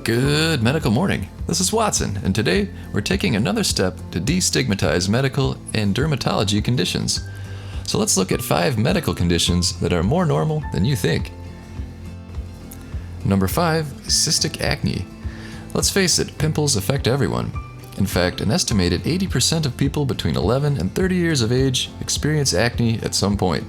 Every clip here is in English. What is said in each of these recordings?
Good medical morning. This is Watson, and today we're taking another step to destigmatize medical and dermatology conditions. So let's look at 5 medical conditions that are more normal than you think. Number 5, cystic acne. Let's face it, pimples affect everyone. In fact, an estimated 80% of people between 11 and 30 years of age experience acne at some point.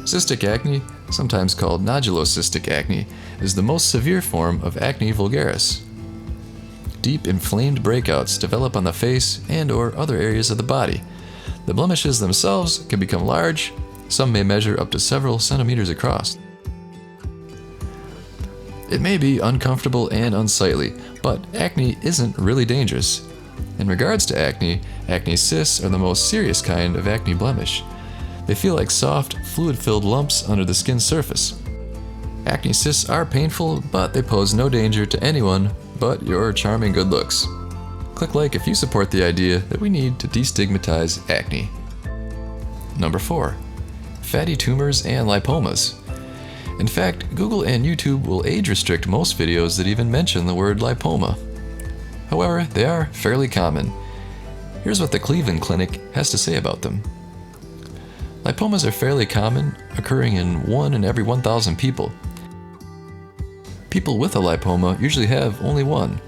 Cystic acne, sometimes called nodulocystic acne, is the most severe form of acne vulgaris. Deep inflamed breakouts develop on the face and/or other areas of the body. The blemishes themselves can become large, some may measure up to several centimeters across. It may be uncomfortable and unsightly, but acne isn't really dangerous. In regards to acne cysts are the most serious kind of acne blemish. They feel like soft, fluid-filled lumps under the skin surface. Acne cysts are painful, but they pose no danger to anyone but your charming good looks. Click like if you support the idea that we need to destigmatize acne. Number 4, fatty tumors and lipomas. In fact, Google and YouTube will age restrict most videos that even mention the word lipoma. However, they are fairly common. Here's what the Cleveland Clinic has to say about them. Lipomas are fairly common, occurring in 1 in every 1,000 people. People with a lipoma usually have only one,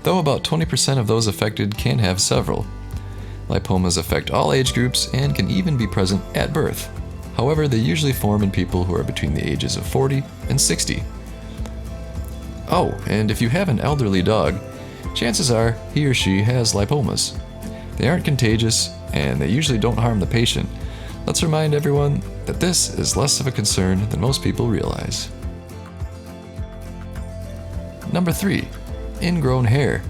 though about 20% of those affected can have several. Lipomas affect all age groups and can even be present at birth. However, they usually form in people who are between the ages of 40 and 60. Oh, and if you have an elderly dog, chances are he or she has lipomas. They aren't contagious, and they usually don't harm the patient. Let's remind everyone that this is less of a concern than most people realize. Number 3, ingrown hair.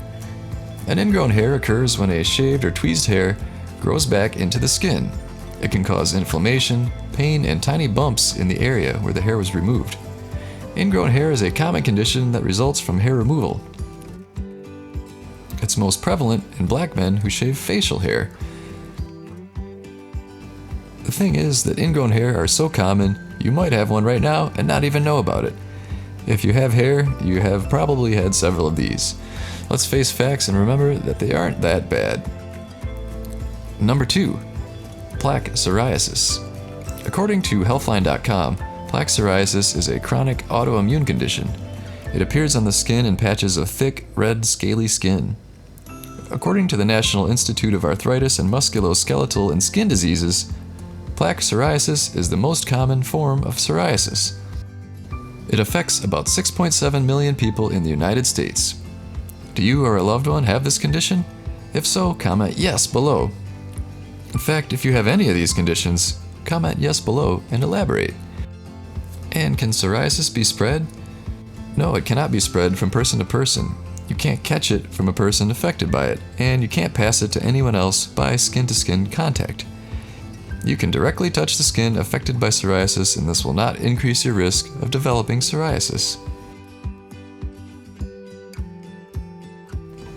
An ingrown hair occurs when a shaved or tweezed hair grows back into the skin. It can cause inflammation, pain, and tiny bumps in the area where the hair was removed. Ingrown hair is a common condition that results from hair removal. It's most prevalent in black men who shave facial hair. The thing is that ingrown hair are so common, you might have one right now and not even know about it. If you have hair, you have probably had several of these. Let's face facts and remember that they aren't that bad. Number 2, plaque psoriasis. According to Healthline.com, plaque psoriasis is a chronic autoimmune condition. It appears on the skin in patches of thick, red, scaly skin. According to the National Institute of Arthritis and Musculoskeletal and Skin Diseases, plaque psoriasis is the most common form of psoriasis. It affects about 6.7 million people in the United States. Do you or a loved one have this condition? If so, comment yes below. In fact, if you have any of these conditions, comment yes below and elaborate. And can psoriasis be spread? No, it cannot be spread from person to person. You can't catch it from a person affected by it, and you can't pass it to anyone else by skin-to-skin contact. You can directly touch the skin affected by psoriasis, and this will not increase your risk of developing psoriasis.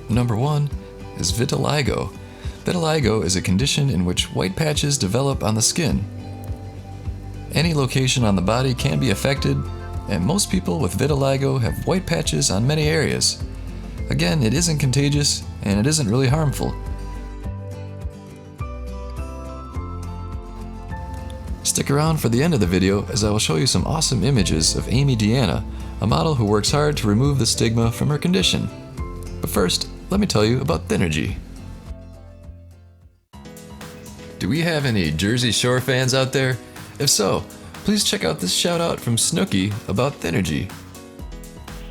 Number 1 is vitiligo. Vitiligo is a condition in which white patches develop on the skin. Any location on the body can be affected, and most people with vitiligo have white patches on many areas. Again, it isn't contagious, and it isn't really harmful. Stick around for the end of the video as I will show you some awesome images of Amy Deanna, a model who works hard to remove the stigma from her condition. But first, let me tell you about Thynergy. Do we have any Jersey Shore fans out there? If so, please check out this shout out from Snooki about Thynergy.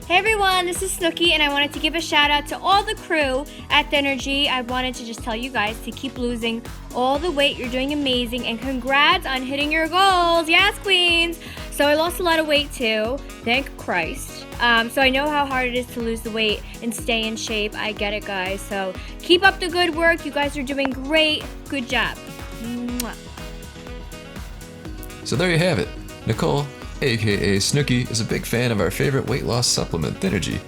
Hey everyone, this is Snooki, and I wanted to give a shout out to all the crew at Dermatology. I wanted to just tell you guys to keep losing all the weight. You're doing amazing, and congrats on hitting your goals. Yes, queens. So I lost a lot of weight too, thank Christ. So I know how hard it is to lose the weight and stay in shape. I get it, guys. So keep up the good work. You guys are doing great. Good job. Mwah. So there you have it. Nicole, aka Snooki, is a big fan of our favorite weight loss supplement, Thynergy.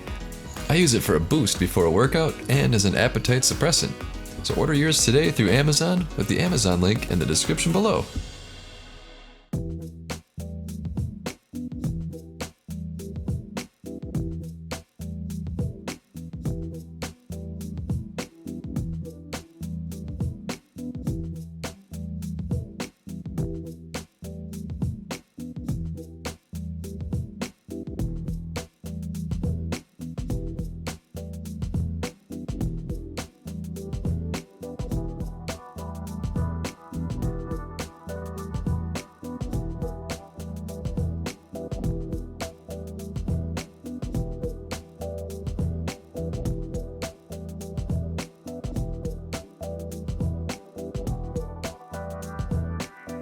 I use it for a boost before a workout and as an appetite suppressant. So order yours today through Amazon with the Amazon link in the description below.